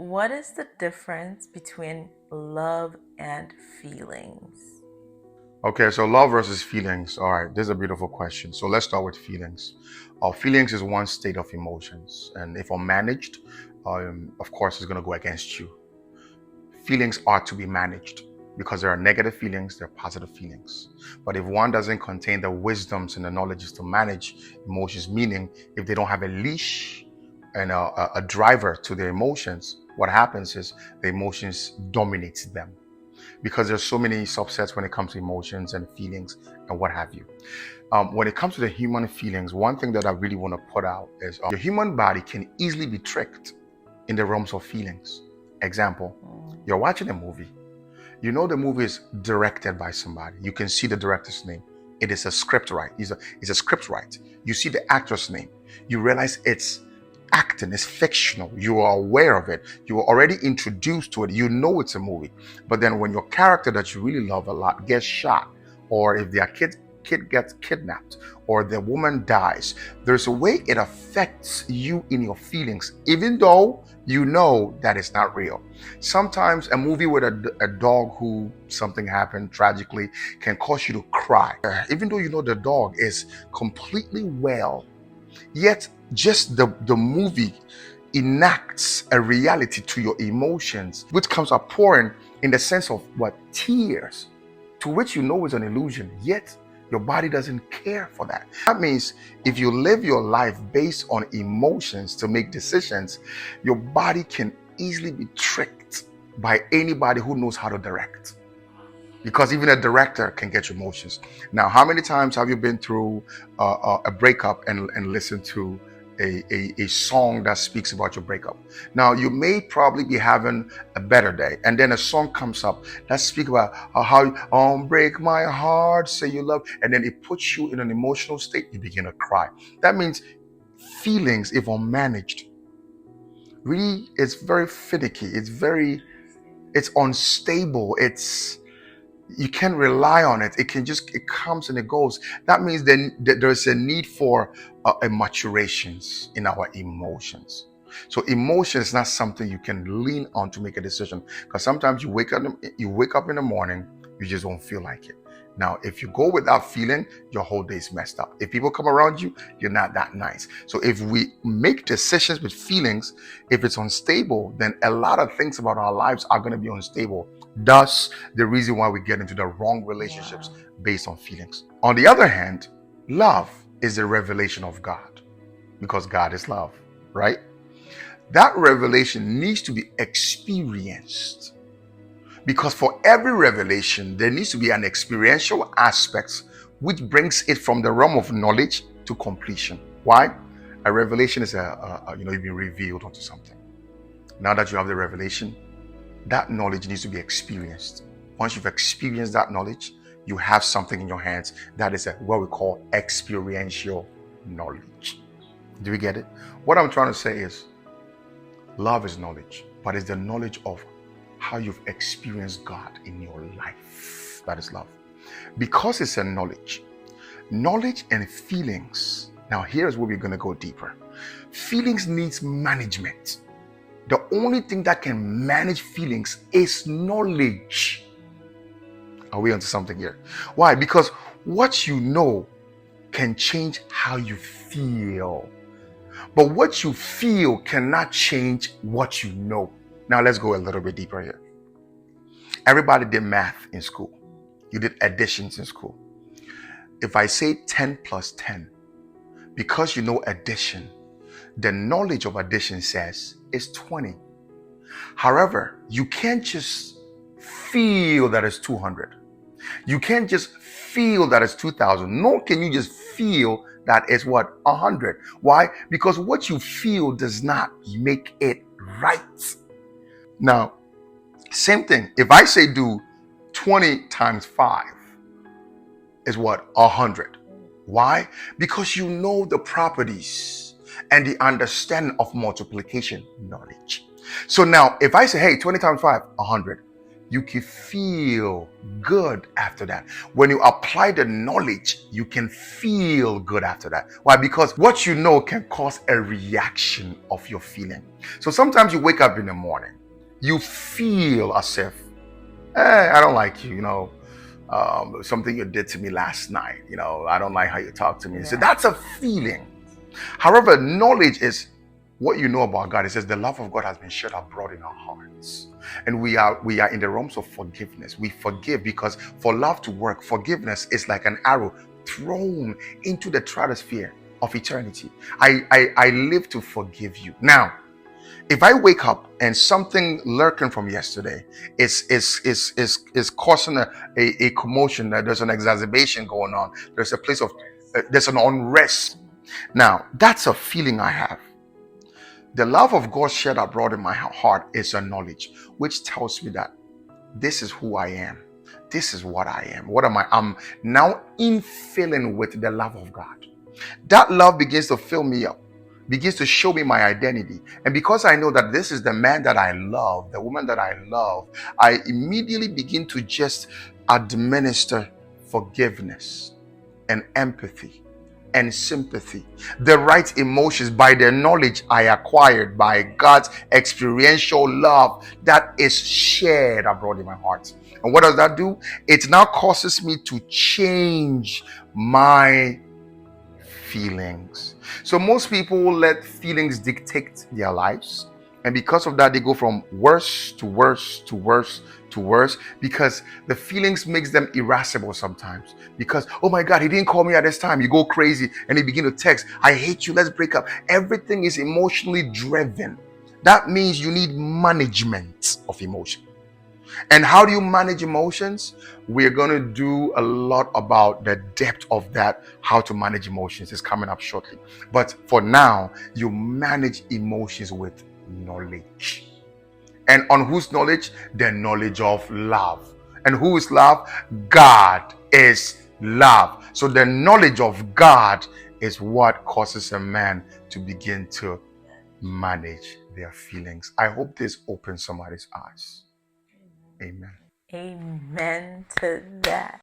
What is the difference between love and feelings? Okay, so love versus feelings. All right, this is a beautiful question. So let's start with feelings. Feelings is one state of emotions, and if unmanaged, of course, it's going to go against you. Feelings are to be managed because there are negative feelings, there are positive feelings. But if one doesn't contain the wisdoms and the knowledges to manage emotions, meaning if they don't have a leash and a driver to their emotions, what happens is the emotions dominate them because there's so many subsets when it comes to emotions and feelings and what have you. When it comes to the human feelings, one thing that I really want to put out is the human body can easily be tricked in the realms of feelings. Example, you're watching a movie. You know the movie is directed by somebody. You can see the director's name. It is a script write. It's a script write. You see the actor's name. You realize it's acting, it's fictional. You are aware of it. You are already introduced to it. You know it's a movie. But then when your character that you really love a lot gets shot, or if their kid gets kidnapped, or the woman dies, there's a way it affects you in your feelings, even though you know that it's not real. Sometimes a movie with a dog who something happened tragically can cause you to cry, even though you know the dog is completely well. Yet, just the movie enacts a reality to your emotions, which comes outpouring in the sense of what? Tears, to which you know is an illusion, yet your body doesn't care for that. That means if you live your life based on emotions to make decisions, your body can easily be tricked by anybody who knows how to direct. Because even a director can get your emotions. Now, how many times have you been through a breakup and listened to a song that speaks about your breakup? Now, you may probably be having a better day, and then a song comes up that speaks about how you break my heart, say you love, and then it puts you in an emotional state. You begin to cry. That means feelings, if unmanaged, really, it's very finicky. It's unstable. You can't rely on it. It comes and it goes. That means then there's a need for a maturations in our emotions. So emotion is not something you can lean on to make a decision, because sometimes you wake up in the morning, you just don't feel like it. Now, if you go without feeling, your whole day is messed up. If people come around you, you're not that nice. So if we make decisions with feelings, if it's unstable, then a lot of things about our lives are going to be unstable. Thus, the reason why we get into the wrong relationships Wow. based on feelings. On the other hand, love is the revelation of God, because God is love, right? That revelation needs to be experienced, because for every revelation, there needs to be an experiential aspect which brings it from the realm of knowledge to completion. Why? A revelation is you've been revealed onto something. Now that you have the revelation, that knowledge needs to be experienced. Once you've experienced that knowledge, you have something in your hands that is what we call experiential knowledge. Do we get it? What I'm trying to say is love is knowledge, but it's the knowledge of how you've experienced God in your life. That is love. Because it's a knowledge and feelings. Now, here's where we're going to go deeper. Feelings needs management. The only thing that can manage feelings is knowledge. Are we onto something here? Why? Because what you know can change how you feel. But what you feel cannot change what you know. Now let's go a little bit deeper here. Everybody did math in school. You did additions in school. If I say 10 plus 10, because you know addition, the knowledge of addition says it's 20. However, you can't just feel that it's 200. You can't just feel that it's 2,000. Nor can you just feel that it's what? 100. Why? Because what you feel does not make it right. Now, same thing. If I say do 20 times 5 is what? 100. Why? Because you know the properties and the understanding of multiplication knowledge. So now, if I say, hey, 20 times 5, 100, you can feel good after that. When you apply the knowledge, you can feel good after that. Why? Because what you know can cause a reaction of your feeling. So sometimes you wake up in the morning, you feel as if, I don't like you, something you did to me last night, I don't like how you talk to me. So Right. that's a feeling. However, knowledge is what you know about God. It says the love of God has been shed abroad in our hearts. And we are in the realms of forgiveness. We forgive because for love to work, forgiveness is like an arrow thrown into the stratosphere of eternity. I live to forgive you. Now, if I wake up and something lurking from yesterday is causing a commotion, that there's an exacerbation going on, there's a place of there's an unrest. Now, that's a feeling I have. The love of God shed abroad in my heart is a knowledge, which tells me that this is who I am. This is what I am. What am I? I'm now infilling with the love of God. That love begins to fill me up, begins to show me my identity. And because I know that this is the man that I love, the woman that I love, I immediately begin to just administer forgiveness and empathy and sympathy, the right emotions by the knowledge I acquired by God's experiential love that is shared abroad in my heart. And what does that do? It now causes me to change my feelings. So most people let feelings dictate their lives. And because of that, they go from worse to worse to worse to worse because the feelings makes them irascible sometimes. Because, oh my God, he didn't call me at this time. You go crazy and you begin to text, I hate you, let's break up. Everything is emotionally driven. That means you need management of emotion. And how do you manage emotions? We're going to do a lot about the depth of that, how to manage emotions is coming up shortly. But for now, you manage emotions with knowledge. And on whose knowledge? The knowledge of love. And who is love? God is love. So the knowledge of God is what causes a man to begin to manage their feelings. I hope this opens somebody's eyes. Amen. Amen to that.